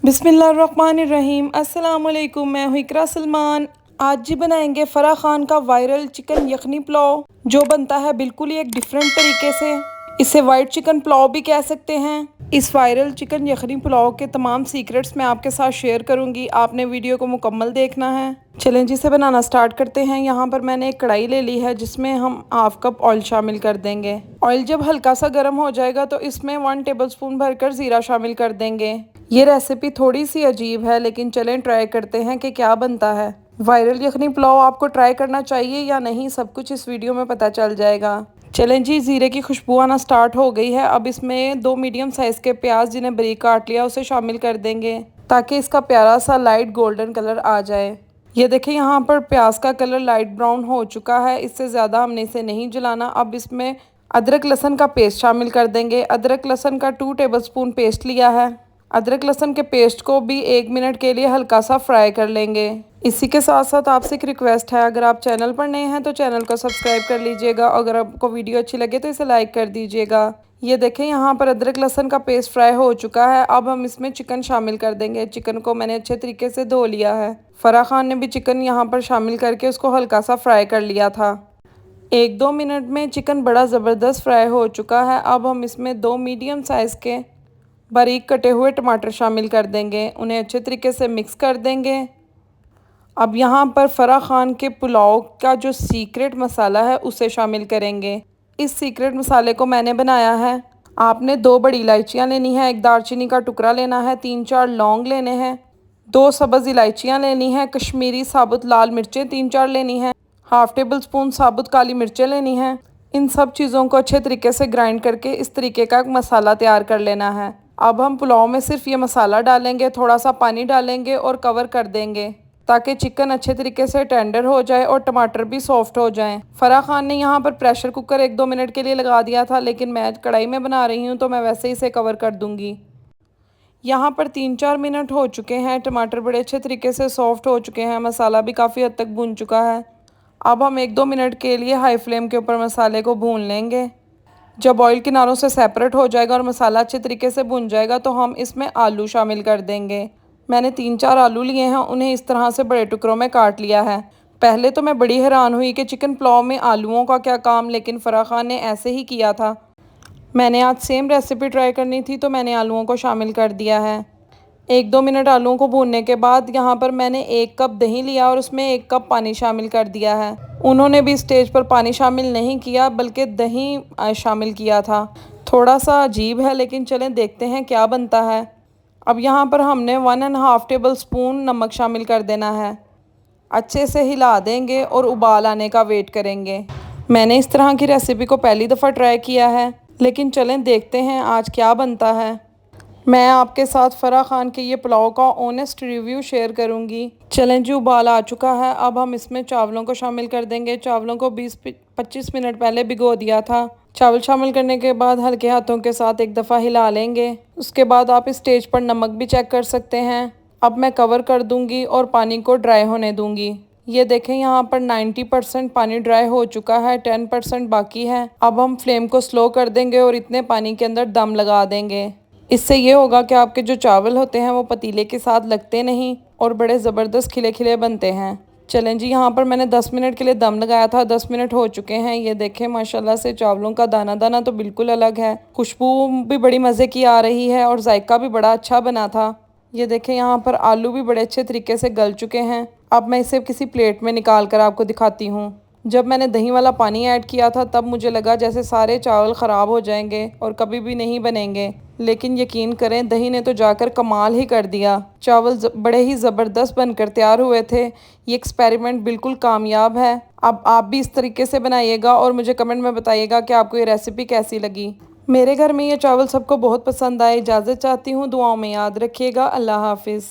बिस्मिल्लाहिर्रहमानिर्रहीम। अस्सलाम वालेकुम। मैं हूँ इकरा सलमान। आज जी बनाएंगे फ़राह खान का वायरल चिकन यखनी पुलाव, जो बनता है बिल्कुल ही एक डिफरेंट तरीके से। इसे वाइट चिकन पुलाव भी कह सकते हैं। इस वायरल चिकन यखनी पुलाव के तमाम सीक्रेट्स मैं आपके साथ शेयर करूंगी। आपने वीडियो को मुकम्मल देखना है। चलें जी, इसे बनाना स्टार्ट करते हैं। यहाँ पर मैंने एक कढ़ाई ले ली है जिसमें हम हाफ कप ऑयल शामिल कर देंगे। ऑयल जब हल्का सा गर्म हो जाएगा तो इसमें 1 टेबलस्पून भरकर ज़ीरा शामिल कर देंगे। ये रेसिपी थोड़ी सी अजीब है, लेकिन चलें ट्राई करते हैं कि क्या बनता है। वायरल यखनी पुलाव आपको ट्राई करना चाहिए या नहीं, सब कुछ इस वीडियो में पता चल जाएगा। चलें जी, ज़ीरे की खुशबू आना स्टार्ट हो गई है। अब इसमें 2 मीडियम साइज़ के प्याज जिन्हें बारीक काट लिया उसे शामिल कर देंगे, ताकि इसका प्यारा सा लाइट गोल्डन कलर आ जाए। ये देखें, यहाँ पर प्याज का कलर लाइट ब्राउन हो चुका है। इससे ज़्यादा हमने इसे नहीं जलाना। अब इसमें अदरक लहसुन का पेस्ट शामिल कर देंगे। अदरक लहसुन का 2 टेबलस्पून पेस्ट लिया है। अदरक लहसुन के पेस्ट को भी 1 मिनट के लिए हल्का सा फ्राई कर लेंगे। इसी के साथ साथ आपसे एक रिक्वेस्ट है, अगर आप चैनल पर नए हैं तो चैनल को सब्सक्राइब कर लीजिएगा। अगर आपको वीडियो अच्छी लगे तो इसे लाइक कर दीजिएगा। ये देखें, यहाँ पर अदरक लहसुन का पेस्ट फ्राई हो चुका है। अब हम इसमें चिकन शामिल कर देंगे। चिकन को मैंने अच्छे तरीके से धो लिया है। फ़राह खान ने भी चिकन यहाँ पर शामिल करके उसको हल्का सा फ्राई कर लिया था। 1-2 मिनट में चिकन बड़ा ज़बरदस्त फ्राई हो चुका है। अब हम इसमें 2 मीडियम साइज़ के बारीक कटे हुए टमाटर शामिल कर देंगे। उन्हें अच्छे तरीके से मिक्स कर देंगे। अब यहाँ पर फ़राह खान के पुलाव का जो सीक्रेट मसाला है उसे शामिल करेंगे। इस सीक्रेट मसाले को मैंने बनाया है। आपने 2 बड़ी इलायचियाँ लेनी है, 1 दालचीनी का टुकड़ा लेना है, 3-4 लौंग लेने हैं, 2 सब्ज़ इलायचियाँ लेनी है, कश्मीरी साबुत लाल मिर्चें 3-4 लेनी हैं, हाफ़ टेबल स्पून साबुत काली मिर्चें लेनी हैं। इन सब चीज़ों को अच्छे तरीके से ग्राइंड करके इस तरीके का एक मसाला तैयार कर लेना है। अब हम पुलाव में सिर्फ ये मसाला डालेंगे, थोड़ा सा पानी डालेंगे और कवर कर देंगे, ताकि चिकन अच्छे तरीके से टेंडर हो जाए और टमाटर भी सॉफ्ट हो जाएं। फ़राह खान ने यहाँ पर प्रेशर कुकर 1-2 मिनट के लिए लगा दिया था, लेकिन मैं कढ़ाई में बना रही हूँ तो मैं वैसे ही इसे कवर कर दूँगी। यहाँ पर 3-4 मिनट हो चुके हैं। टमाटर बड़े अच्छे तरीके से सॉफ्ट हो चुके हैं। मसाला भी काफ़ी हद तक भून चुका है। अब हम 1-2 मिनट के लिए हाई फ्लेम के ऊपर मसाले को भून लेंगे। जब ऑयल किनारों से सेपरेट हो जाएगा और मसाला अच्छे तरीके से भुन जाएगा तो हम इसमें आलू शामिल कर देंगे। मैंने 3-4 आलू लिए हैं, उन्हें इस तरह से बड़े टुकड़ों में काट लिया है। पहले तो मैं बड़ी हैरान हुई कि चिकन पुलाव में आलूओं का क्या काम, लेकिन फ़राह खान ने ऐसे ही किया था। मैंने आज सेम रेसिपी ट्राई करनी थी तो मैंने आलूओं को शामिल कर दिया है। 1-2 मिनट आलूओं को भूनने के बाद यहाँ पर मैंने 1 कप दही लिया और उसमें 1 कप पानी शामिल कर दिया है। उन्होंने भी स्टेज पर पानी शामिल नहीं किया, बल्कि दही शामिल किया था। थोड़ा सा अजीब है, लेकिन चलें देखते हैं क्या बनता है। अब यहाँ पर हमने 1.5 टेबल स्पून नमक शामिल कर देना है। अच्छे से हिला देंगे और उबाल आने का वेट करेंगे। मैंने इस तरह की रेसिपी को पहली दफ़ा ट्राई किया है, लेकिन चलें देखते हैं आज क्या बनता है। मैं आपके साथ फ़राह खान के ये पुलाव का ऑनेस्ट रिव्यू शेयर करूंगी। चलें जी, उबाल आ चुका है। अब हम इसमें चावलों को शामिल कर देंगे। चावलों को 20-25 मिनट पहले भिगो दिया था। चावल शामिल करने के बाद हल्के हाथों के साथ एक दफ़ा हिला लेंगे। उसके बाद आप इस स्टेज पर नमक भी चेक कर सकते हैं। अब मैं कवर कर दूंगी और पानी को ड्राई होने दूंगी। ये देखें, यहाँ पर 90% पानी ड्राई हो चुका है, 10% बाकी है। अब हम फ्लेम को स्लो कर देंगे और इतने पानी के अंदर दम लगा देंगे। इससे ये होगा कि आपके जो चावल होते हैं वो पतीले के साथ लगते नहीं और बड़े ज़बरदस्त खिले खिले बनते हैं। चलें जी, यहाँ पर मैंने 10 मिनट के लिए दम लगाया था। 10 मिनट हो चुके हैं। ये देखें, माशाल्लाह से चावलों का दाना दाना तो बिल्कुल अलग है। खुशबू भी बड़ी मज़े की आ रही है और जायका भी बड़ा अच्छा बना था। ये देखें, यहाँ पर आलू भी बड़े अच्छे तरीके से गल चुके हैं। अब मैं इसे किसी प्लेट में निकाल कर आपको दिखाती हूँ। जब मैंने दही वाला पानी ऐड किया था तब मुझे लगा जैसे सारे चावल ख़राब हो जाएंगे और कभी भी नहीं बनेंगे, लेकिन यकीन करें दही ने तो जाकर कमाल ही कर दिया। चावल बड़े ही ज़बरदस्त बनकर तैयार हुए थे। ये एक्सपेरिमेंट बिल्कुल कामयाब है। अब आप भी इस तरीके से बनाइएगा और मुझे कमेंट में बताइएगा कि आपको ये रेसिपी कैसी लगी। मेरे घर में ये चावल सबको बहुत पसंद आए। इजाज़त चाहती हूँ, दुआओं में याद रखिएगा। अल्लाह हाफिज़।